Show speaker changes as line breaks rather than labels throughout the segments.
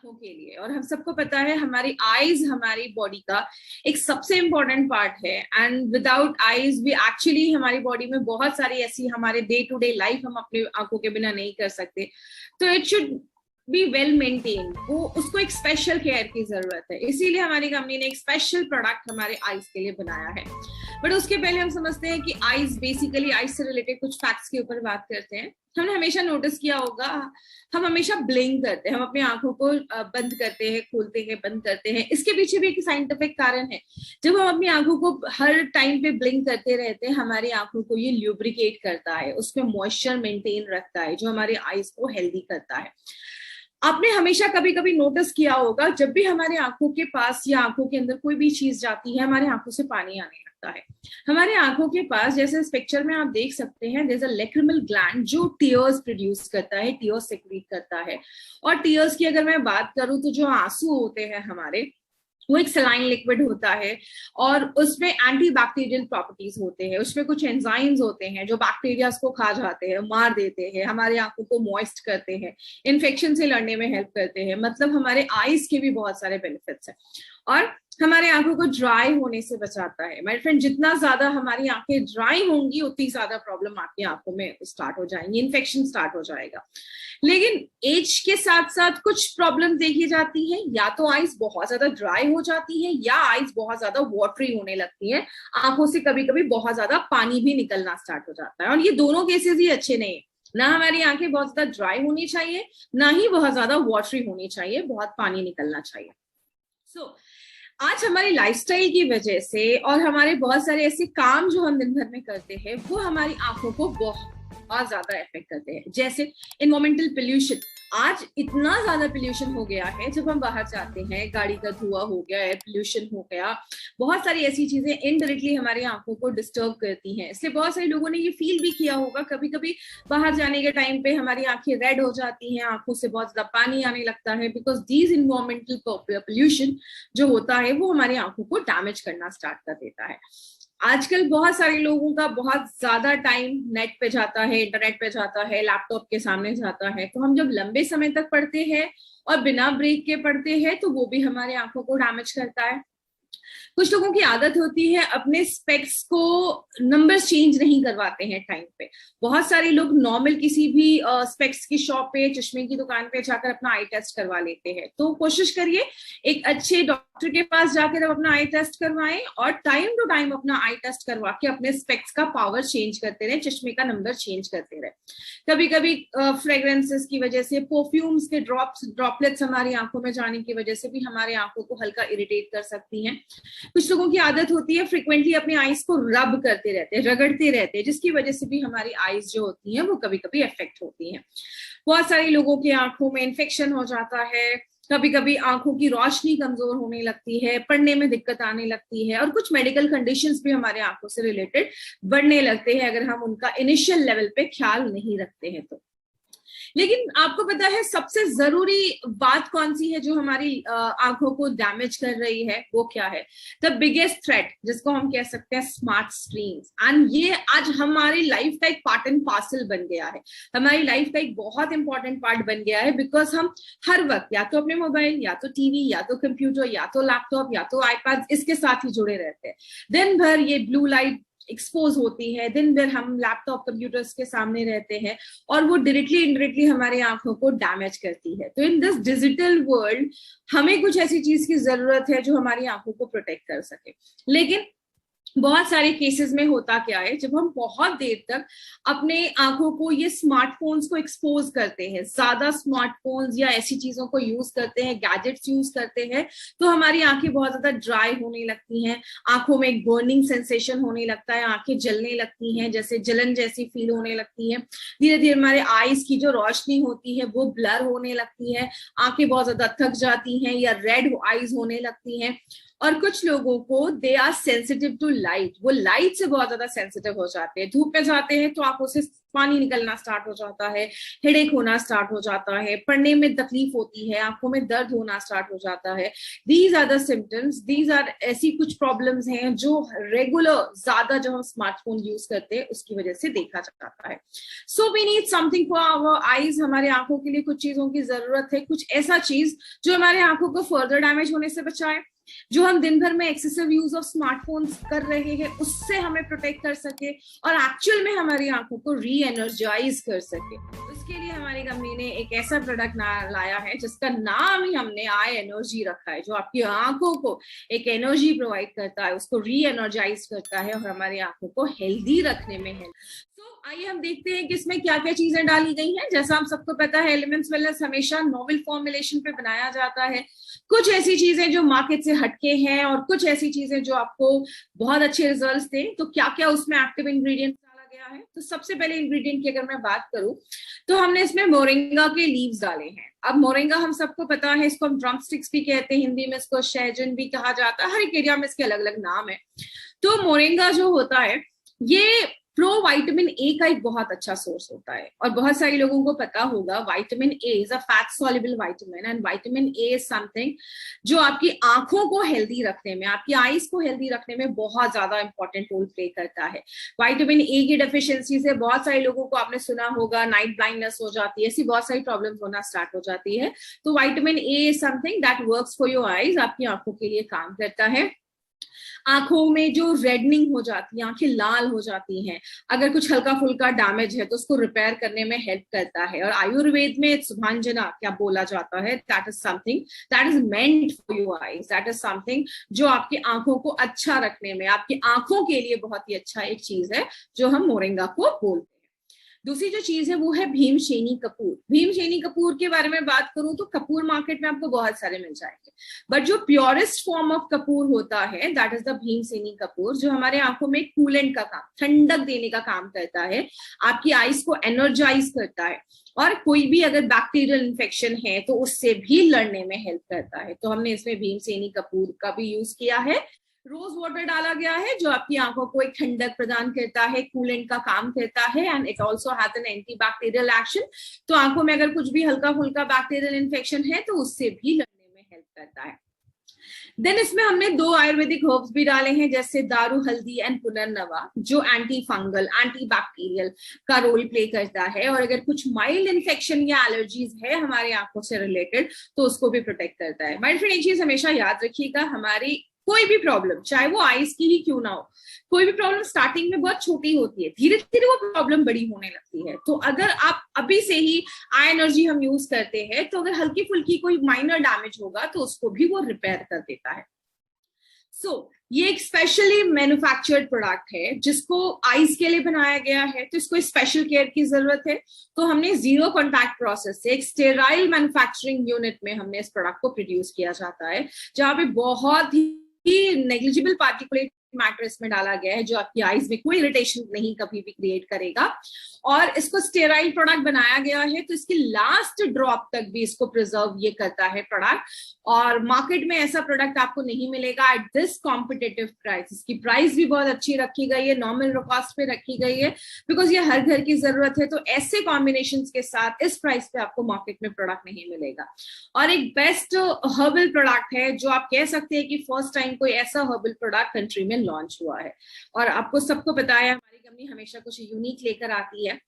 आंखों के लिए। और हम सबको पता है हमारी आईज हमारी बॉडी का एक सबसे इंपॉर्टेंट पार्ट है, एंड विदाउट आईज भी एक्चुअली हमारी बॉडी में बहुत सारी ऐसी हमारे डे टू डे लाइफ हम अपने आंखों के बिना नहीं कर सकते। तो it should be well maintain, वो उसको एक स्पेशल केयर की जरूरत है। इसीलिए हमारी कंपनी ने एक स्पेशल प्रोडक्ट हमारे आईज के लिए बनाया है। बट उसके पहले हम समझते हैं कि आईज, बेसिकली आईज से रिलेटेड कुछ फैक्ट्स के ऊपर बात करते हैं। हमने हमेशा नोटिस किया होगा, हम हमेशा ब्लिंक करते हैं, हम अपनी आंखों को बंद करते हैं, खोलते हैं, बंद करते हैं। इसके पीछे भी एक साइंटिफिक कारण है। जब हम अपनी आंखों को हर टाइम पे ब्लिंक करते रहते हैं, हमारी आंखों को ये ल्यूब्रिकेट करता है, उसमें मॉइस्चर मेंटेन रखता है, जो हमारे आईज को हेल्दी करता है। आपने हमेशा कभी कभी नोटिस किया होगा, जब भी हमारे आंखों के पास या आंखों के अंदर कोई भी चीज जाती है, हमारे आंखों से पानी आने लगता है। हमारे आंखों के पास, जैसे इस पिक्चर में आप देख सकते हैं, there is a lacrimal gland जो टीयर्स प्रोड्यूस करता है, टीयर्स सेक्रीट करता है। और टीयर्स की अगर मैं बात करूं तो जो आंसू होते हैं हमारे, वो एक सलाइन लिक्विड होता है और उसमें एंटी बैक्टीरियल प्रॉपर्टीज होते हैं। उसमें कुछ एंजाइम्स होते हैं जो बैक्टीरिया को खा जाते हैं, मार देते हैं, हमारे आंखों को मॉइस्ट करते हैं, इन्फेक्शन से लड़ने में हेल्प करते हैं। मतलब हमारे आईज के भी बहुत सारे बेनिफिट्स हैं और हमारे आंखों को ड्राई होने से बचाता है। माय फ्रेंड, जितना ज्यादा हमारी आंखें ड्राई होंगी उतनी ज्यादा प्रॉब्लम आपकी आंखों में स्टार्ट हो जाएंगी, इन्फेक्शन स्टार्ट हो जाएगा। लेकिन एज के साथ साथ कुछ प्रॉब्लम देखी जाती है, या तो आईज बहुत ज्यादा ड्राई हो जाती है या आईज बहुत ज्यादा वाटरी होने लगती है। आंखों से कभी कभी बहुत ज्यादा पानी भी निकलना स्टार्ट हो जाता है, और ये दोनों केसेस ही अच्छे नहीं है। ना हमारी आंखें बहुत ज्यादा ड्राई होनी चाहिए, ना ही बहुत ज्यादा वाटरी होनी चाहिए, बहुत पानी निकलना चाहिए। आज हमारी लाइफस्टाइल की वजह से और हमारे बहुत सारे ऐसे काम जो हम दिन भर में करते हैं, वो हमारी आंखों को बहुत ज्यादा इफेक्ट करते हैं। जैसे एनवायरमेंटल पोल्यूशन, आज इतना ज्यादा पोल्यूशन हो गया है, जब हम बाहर जाते हैं, गाड़ी का धुआं हो गया, एयर पोल्यूशन हो गया, बहुत सारी ऐसी चीजें इनडायरेक्टली हमारी आंखों को डिस्टर्ब करती हैं। इसलिए बहुत सारे लोगों ने ये फील भी किया होगा, कभी कभी बाहर जाने के टाइम पे हमारी आंखें रेड हो जाती हैं, आंखों से बहुत ज्यादा पानी आने लगता है, बिकॉज दीज इन्वायरमेंटल पोल्यूशन जो होता है वो हमारी आंखों को डैमेज करना स्टार्ट कर देता है। आजकल बहुत सारे लोगों का बहुत ज्यादा टाइम नेट पे जाता है, इंटरनेट पे जाता है, लैपटॉप के सामने जाता है। तो हम जब लंबे समय तक पढ़ते हैं और बिना ब्रेक के पढ़ते हैं, तो वो भी हमारे आंखों को डैमेज करता है। कुछ लोगों की आदत होती है अपने स्पेक्स को नंबर चेंज नहीं करवाते हैं टाइम पे। बहुत सारे लोग नॉर्मल किसी भी स्पेक्स की शॉप पे, चश्मे की दुकान पे जाकर अपना आई टेस्ट करवा लेते हैं। तो कोशिश करिए एक अच्छे डॉक्टर के पास जाकर अपना आई टेस्ट करवाएं और टाइम टू टाइम अपना आई टेस्ट करवा के अपने स्पेक्स का पावर चेंज करते रहे, चश्मे का नंबर चेंज करते रहे। कभी कभी फ्रेग्रेंसेस की वजह से, परफ्यूम्स के ड्रॉपलेट्स हमारी आंखों में जाने की वजह से भी हमारे आंखों को हल्का इरिटेट कर सकती हैं। कुछ लोगों की आदत होती है फ्रिक्वेंटली अपनी आईज को रब करते रहते हैं, रगड़ते रहते हैं, जिसकी वजह से भी हमारी आईज जो होती हैं वो कभी कभी अफेक्ट होती हैं। बहुत सारे लोगों की आंखों में इन्फेक्शन हो जाता है, कभी कभी आंखों की रोशनी कमजोर होने लगती है, पढ़ने में दिक्कत आने लगती है, और कुछ मेडिकल कंडीशंस भी हमारे आंखों से रिलेटेड बढ़ने लगते हैं अगर हम उनका इनिशियल लेवल पे ख्याल नहीं रखते हैं तो। लेकिन आपको पता है सबसे जरूरी बात कौन सी है जो हमारी आंखों को डैमेज कर रही है? वो क्या है? द बिगेस्ट थ्रेट, जिसको हम कह सकते हैं स्मार्ट स्क्रीन्स। एंड ये आज हमारी लाइफ का एक पार्ट एंड पार्सल बन गया है, हमारी लाइफ का एक बहुत इंपॉर्टेंट पार्ट बन गया है। बिकॉज हम हर वक्त या तो अपने मोबाइल, या तो टीवी, या तो कंप्यूटर, या तो लैपटॉप, या तो आईपैड, इसके साथ ही जुड़े रहते हैं। दिन भर ये ब्लू लाइट एक्सपोज होती है, दिन भर हम लैपटॉप कंप्यूटर्स के सामने रहते हैं, और वो डायरेक्टली इनडायरेक्टली हमारी आंखों को डैमेज करती है। तो इन दिस डिजिटल वर्ल्ड हमें कुछ ऐसी चीज की जरूरत है जो हमारी आंखों को प्रोटेक्ट कर सके। लेकिन बहुत सारे केसेस में होता क्या है, जब हम बहुत देर तक अपने आंखों को ये स्मार्टफोन्स को एक्सपोज करते हैं, ज्यादा स्मार्टफोन्स या ऐसी चीजों को यूज करते हैं, गैजेट्स यूज करते हैं, तो हमारी आंखें बहुत ज्यादा ड्राई होने लगती हैं, आंखों में एक बर्निंग सेंसेशन होने लगता है, आंखें जलने लगती हैं, जैसे जलन जैसी फील होने लगती है। धीरे धीरे हमारे आईज की जो रोशनी होती है वो ब्लर होने लगती है, आंखें बहुत ज्यादा थक जाती हैं या रेड आईज होने लगती हैं। और कुछ लोगों को they are sensitive to light, वो लाइट से बहुत ज्यादा सेंसिटिव हो जाते हैं। धूप में जाते हैं तो आंखों से पानी निकलना स्टार्ट हो जाता है, हेडेक होना स्टार्ट हो जाता है, पढ़ने में तकलीफ होती है, आंखों में दर्द होना स्टार्ट हो जाता है। These are the symptoms, these are ऐसी कुछ प्रॉब्लम्स हैं जो रेगुलर ज्यादा जब हम स्मार्टफोन यूज करते हैं उसकी वजह से देखा जाता है। So we need something for our eyes, हमारे आंखों के लिए कुछ चीजों की जरूरत है, कुछ ऐसा चीज जो हमारे आंखों को फर्दर डैमेज होने से बचाए, जो हम दिन भर में एक्सेसिव यूज ऑफ स्मार्टफोन्स कर रहे हैं उससे हमें प्रोटेक्ट कर सके और एक्चुअल में हमारी आंखों को री एनर्जाइज कर सके। उसके लिए हमारी कंपनी ने एक ऐसा प्रोडक्ट लाया है जिसका नाम ही हमने आई एनर्जी रखा है, जो आपकी आंखों को एक एनर्जी प्रोवाइड करता है, उसको री एनर्जाइज करता है और हमारी आंखों को हेल्दी रखने में हेल्प। आइए हम देखते हैं कि इसमें क्या क्या चीजें डाली गई हैं। जैसा हम सबको पता है एलिमेंट्स वेलनेस हमेशा नोवेल फॉर्मुलेशन पे बनाया जाता है। कुछ ऐसी चीजें जो मार्केट से हटके हैं और कुछ ऐसी चीजें जो आपको बहुत अच्छे रिजल्ट्स दें। तो क्या क्या उसमें एक्टिव इंग्रेडिएंट्स डाला गया है? तो सबसे पहले इंग्रेडिएंट की अगर मैं बात करूं तो हमने इसमें मोरिंगा के लीव्स डाले हैं। अब मोरिंगा हम सबको पता है, इसको हम ड्रम स्टिक्स भी कहते हैं, हिंदी में इसको शहजन भी कहा जाता है, हर एक एरिया में इसके अलग अलग नाम है। तो मोरिंगा जो होता है ये प्रो विटामिन ए का एक बहुत अच्छा सोर्स होता है और बहुत सारे लोगों को पता होगा vitamin A is a fat soluble vitamin and vitamin A is something जो आपकी आंखों को हेल्दी रखने में, आपकी आईज को हेल्दी रखने में बहुत ज्यादा इंपॉर्टेंट रोल प्ले करता है। विटामिन ए की डेफिशिएंसी से बहुत सारे लोगों को आपने सुना होगा नाइट ब्लाइंडनेस हो जाती है, ऐसी बहुत सारी प्रॉब्लम्स होना स्टार्ट हो जाती है। तो vitamin A is something that works for your eyes, आपकी आंखों के लिए काम करता है। आंखों में जो रेडनिंग हो जाती है, आंखें लाल हो जाती हैं, अगर कुछ हल्का फुल्का डैमेज है तो उसको रिपेयर करने में हेल्प करता है। और आयुर्वेद में सुभांजना क्या बोला जाता है, that is something that is meant for your eyes, that is something जो आपकी आंखों को अच्छा रखने में, आपकी आंखों के लिए बहुत ही अच्छा एक चीज है जो हम मोरिंगा को बोलते हैं। दूसरी जो चीज है वो है भीमशेनी कपूर। भीमशेनी कपूर के बारे में बात करूं तो कपूर मार्केट में आपको बहुत सारे मिल जाएंगे, बट जो प्योरेस्ट फॉर्म ऑफ कपूर होता है दैट इज द भीमशेनी कपूर, जो हमारे आंखों में कूलेंट का काम, ठंडक देने का काम करता है, आपकी आईज को एनर्जाइज करता है और कोई भी अगर बैक्टीरियल इन्फेक्शन है तो उससे भी लड़ने में हेल्प करता है। तो हमने इसमें भीमशेनी कपूर का भी यूज किया है। रोज वाटर डाला गया है जो आपकी आंखों को एक ठंडक प्रदान करता है, कूलेंट का काम करता है and it also has an antibacterial action. तो आंखों में अगर कुछ भी हल्का फुल्का बैक्टीरियल इन्फेक्शन है तो उससे भी लड़ने में हेल्प करता है। देन इसमें हमने 2 आयुर्वेदिक हर्ब्स भी डाले हैं जैसे दारू हल्दी एंड पुनर्नवा, जो एंटी फंगल एंटी बैक्टीरियल का रोल प्ले करता है और अगर कुछ माइल्ड इन्फेक्शन या एलर्जीज है हमारे आंखों से रिलेटेड तो उसको भी प्रोटेक्ट करता है। माय फ्रेंड एक चीज हमेशा याद रखिएगा, हमारी कोई भी प्रॉब्लम चाहे वो आईज की ही क्यों ना हो, कोई भी प्रॉब्लम स्टार्टिंग में बहुत छोटी होती है, धीरे धीरे वो प्रॉब्लम बड़ी होने लगती है। तो अगर आप अभी से ही आई एनर्जी हम यूज करते हैं तो अगर हल्की फुल्की कोई माइनर डैमेज होगा तो उसको भी वो रिपेयर कर देता है। ये एक स्पेशली मैन्युफैक्चर्ड प्रोडक्ट है जिसको आईज के लिए बनाया गया है, तो इसको स्पेशल केयर की जरूरत है। तो हमने 0 कॉन्टैक्ट प्रोसेस से एक स्टेराइल मैन्युफैक्चरिंग यूनिट में हमने इस प्रोडक्ट को प्रोड्यूस किया जाता है, जहां पे बहुत ही नेग्लिजिबल पार्टिकुलेट मैटर इसमें डाला गया है जो आपकी आईज में कोई इरिटेशन नहीं कभी भी क्रिएट करेगा और इसको स्टेराइल प्रोडक्ट बनाया गया है तो इसकी लास्ट ड्रॉप तक भी इसको प्रिजर्व ये करता है प्रोडक्ट। और मार्केट में ऐसा प्रोडक्ट आपको नहीं मिलेगा एट दिस कॉम्पिटिटिव प्राइस। इसकी प्राइस भी बहुत अच्छी रखी गई है, नॉर्मल कॉस्ट पे रखी गई है बिकॉज ये हर घर की जरूरत है। तो ऐसे कॉम्बिनेशन के साथ इस प्राइस पे आपको मार्केट में प्रोडक्ट नहीं मिलेगा और एक बेस्ट हर्बल प्रोडक्ट है जो आप कह सकते हैं कि फर्स्ट टाइम कोई ऐसा हर्बल प्रोडक्ट कंट्री में लॉन्च हुआ है। और आपको सबको पता है हमारी कंपनी हमेशा कुछ यूनिक लेकर आती है,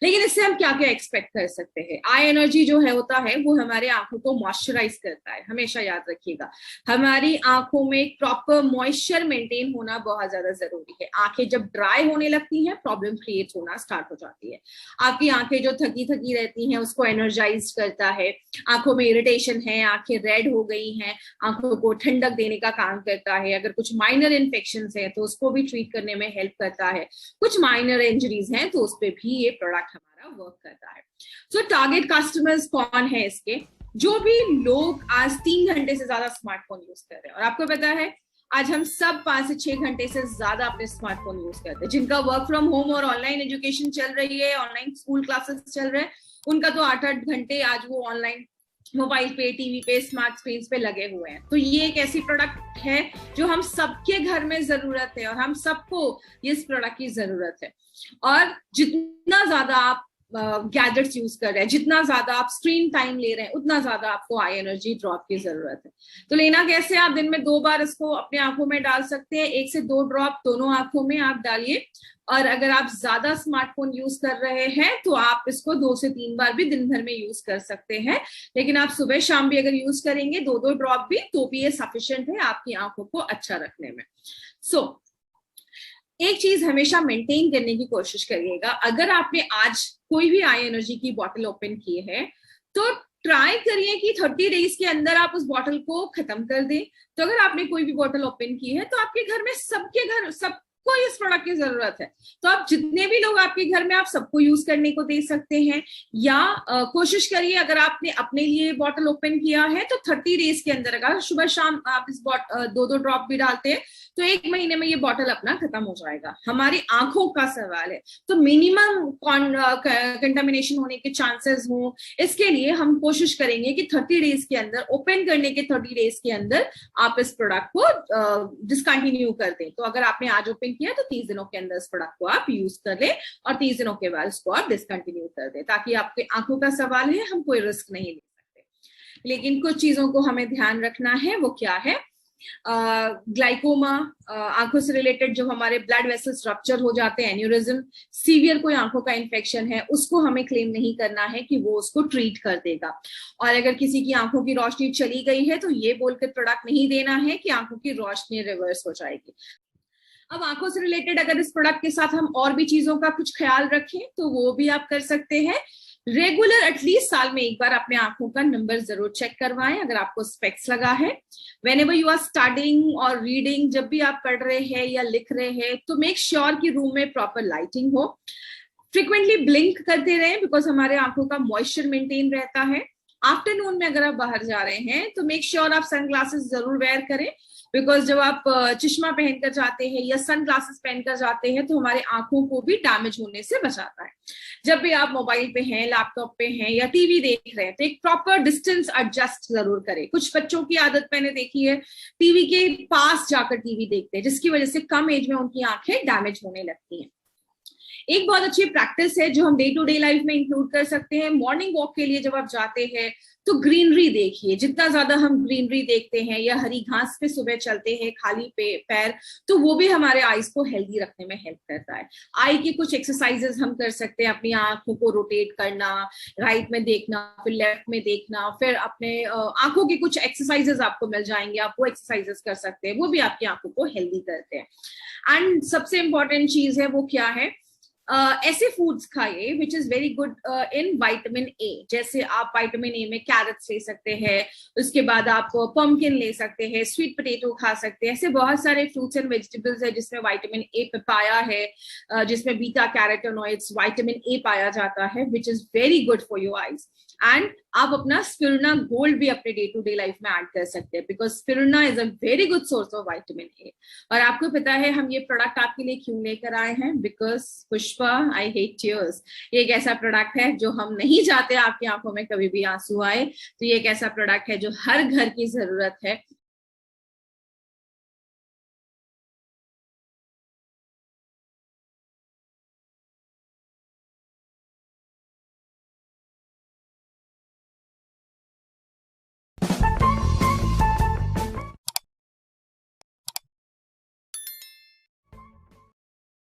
लेकिन इससे हम क्या क्या एक्सपेक्ट कर सकते हैं। आई एनर्जी जो है होता है वो हमारे आंखों को मॉइस्चराइज करता है, हमेशा याद रखिएगा हमारी आंखों में प्रॉपर मॉइस्चर मेंटेन होना बहुत ज्यादा जरूरी है। आंखें जब ड्राई होने लगती हैं प्रॉब्लम क्रिएट होना स्टार्ट हो जाती है। आपकी आंखें जो थकी थकी रहती हैं उसको एनर्जाइज करता है, आंखों में इरिटेशन है, आंखें रेड हो गई हैं, आंखों को ठंडक देने का काम करता है। अगर कुछ माइनर इन्फेक्शन है तो उसको भी ट्रीट करने में हेल्प करता है, कुछ माइनर इंजरीज हैं तो उस पर भी ये प्रोडक्ट हमारा वर्क करता है। सो टारगेट कस्टमर्स कौन है इसके? जो भी लोग आज 3 घंटे से ज्यादा स्मार्टफोन यूज कर रहे हैं, और आपको पता है आज हम सब 5 से 6 घंटे से ज्यादा अपने स्मार्टफोन यूज करते हैं। जिनका वर्क फ्रॉम होम और ऑनलाइन एजुकेशन चल रही है, ऑनलाइन स्कूल क्लासेस चल रहे हैं, उनका तो 8-8 घंटे आज वो ऑनलाइन मोबाइल पे, टीवी पे, स्मार्ट स्क्रीन पे लगे हुए हैं। तो ये एक ऐसी प्रोडक्ट है जो हम सबके घर में जरूरत है और हम सबको इस प्रोडक्ट की जरूरत है। और जितना ज्यादा आप गैजेट्स यूज कर रहे हैं, जितना ज्यादा आप स्क्रीन टाइम ले रहे हैं, उतना ज्यादा आपको आई एनर्जी ड्रॉप की जरूरत है। तो लेना कैसे, आप दिन में 2 बार इसको अपने आंखों में डाल सकते हैं, 1 से 2 ड्रॉप दोनों आंखों में आप डालिए। और अगर आप ज्यादा स्मार्टफोन यूज कर रहे हैं तो आप इसको 2 से 3 बार भी दिन भर में यूज कर सकते हैं। लेकिन आप सुबह शाम भी अगर यूज करेंगे 2-2 ड्रॉप भी, तो भी ये सफिशिएंट है आपकी आंखों को अच्छा रखने में। एक चीज हमेशा मेंटेन करने की कोशिश करिएगा, अगर आपने आज कोई भी आई एनर्जी की बॉटल ओपन की है तो ट्राई करिए कि 30 डेज के अंदर आप उस बॉटल को खत्म कर दें। तो अगर आपने कोई भी बॉटल ओपन की है तो आपके घर में सबको इस प्रोडक्ट की जरूरत है, तो आप जितने भी लोग आपके घर में, आप सबको यूज करने को दे सकते हैं। या कोशिश करिए, अगर आपने अपने लिए बॉटल ओपन किया है तो 30 डेज के अंदर अगर सुबह शाम आप इस 2-2 ड्रॉप भी डालते हैं तो 1 महीने में ये बॉटल अपना खत्म हो जाएगा। हमारी आंखों का सवाल है, तो मिनिमम कंटामिनेशन होने के चांसेस हो, इसके लिए हम कोशिश करेंगे कि 30 डेज के अंदर, ओपन करने के 30 डेज के अंदर आप इस प्रोडक्ट को डिसकंटिन्यू कर दें। तो अगर आपने आज ओपन किया तो 30 दिनों के अंदर इस प्रोडक्ट को आप यूज कर लें और 30 दिनों के बाद इसको आप डिसकंटिन्यू कर दें, ताकि आपके आंखों का सवाल है, हम कोई रिस्क नहीं ले सकते। लेकिन कुछ चीजों को हमें ध्यान रखना है, वो क्या है, ग्लाइकोमा, आंखों से रिलेटेड जो हमारे ब्लड वेसल्स रप्चर हो जाते हैं, एन्यूरिज्म, सीवियर कोई आंखों का इन्फेक्शन है, उसको हमें क्लेम नहीं करना है कि वो उसको ट्रीट कर देगा। और अगर किसी की आंखों की रोशनी चली गई है तो ये बोलकर प्रोडक्ट नहीं देना है कि आंखों की रोशनी रिवर्स हो जाएगी। अब आंखों से रिलेटेड अगर इस प्रोडक्ट के साथ हम और भी चीजों का कुछ ख्याल रखें तो वो भी आप कर सकते हैं। रेगुलर एटलीस्ट साल में 1 बार अपने आंखों का नंबर जरूर चेक करवाएं अगर आपको स्पेक्स लगा है। व्हेनेवर यू आर स्टडिंग और रीडिंग, जब भी आप पढ़ रहे हैं या लिख रहे हैं तो मेक श्योर कि रूम में प्रॉपर लाइटिंग हो। फ्रिक्वेंटली ब्लिंक करते रहें बिकॉज हमारे आंखों का मॉइस्चर मेंटेन रहता है। आफ्टरनून में अगर आप बाहर जा रहे हैं तो मेक श्योर आप सनग्लासेस जरूर वेयर करें, बिकॉज जब आप चश्मा पहनकर जाते हैं या सन ग्लासेस पहनकर जाते हैं तो हमारे आंखों को भी डैमेज होने से बचाता है। जब भी आप मोबाइल पे हैं, लैपटॉप पे हैं या टीवी देख रहे हैं तो एक प्रॉपर डिस्टेंस एडजस्ट जरूर करें। कुछ बच्चों की आदत मैंने देखी है, टीवी के पास जाकर टीवी देखते हैं, जिसकी वजह से कम एज में उनकी आंखें डैमेज होने लगती हैं। एक बहुत अच्छी प्रैक्टिस है जो हम डे टू डे लाइफ में इंक्लूड कर सकते हैं। मॉर्निंग वॉक के लिए जब आप जाते हैं तो ग्रीनरी देखिए, जितना ज्यादा हम ग्रीनरी देखते हैं या हरी घास पे सुबह चलते हैं खाली पैर, तो वो भी हमारे आईज को हेल्दी रखने में हेल्प करता है। आई की कुछ एक्सरसाइजेस हम कर सकते हैं, अपनी आंखों को रोटेट करना, राइट में देखना, फिर लेफ्ट में देखना, फिर अपने आंखों की कुछ एक्सरसाइजेस आपको मिल जाएंगे, आप वो एक्सरसाइजेस कर सकते हैं, वो भी आपकी आंखों को हेल्दी करते हैं। एंड सबसे इंपॉर्टेंट चीज है वो क्या है, ऐसे फूड्स खाइए which is very good in vitamin A. जैसे आप विटामिन ए में कैरेट्स ले सकते हैं, उसके बाद आप पम्पकिन ले सकते हैं, स्वीट पोटैटो खा सकते हैं। ऐसे बहुत सारे फ्रूट्स एंड वेजिटेबल्स है जिसमें विटामिन ए पाया है, जिसमें बीटा कैरोटीनॉइड्स, विटामिन ए पाया जाता है, which is very good for your eyes. And आप अपना स्पिरुलिना गोल्ड भी अपने डे टू डे लाइफ में ऐड कर सकते हैं, because spirulina is a very good source of vitamin A. और आपको पता है हम ये प्रोडक्ट आपके लिए क्यों लेकर आए हैं, because Pushpa, I hate tears, ये एक ऐसा प्रोडक्ट है जो हम नहीं चाहते आपकी आंखों में कभी भी आंसू आए। तो ये एक ऐसा प्रोडक्ट है जो हर घर की जरूरत है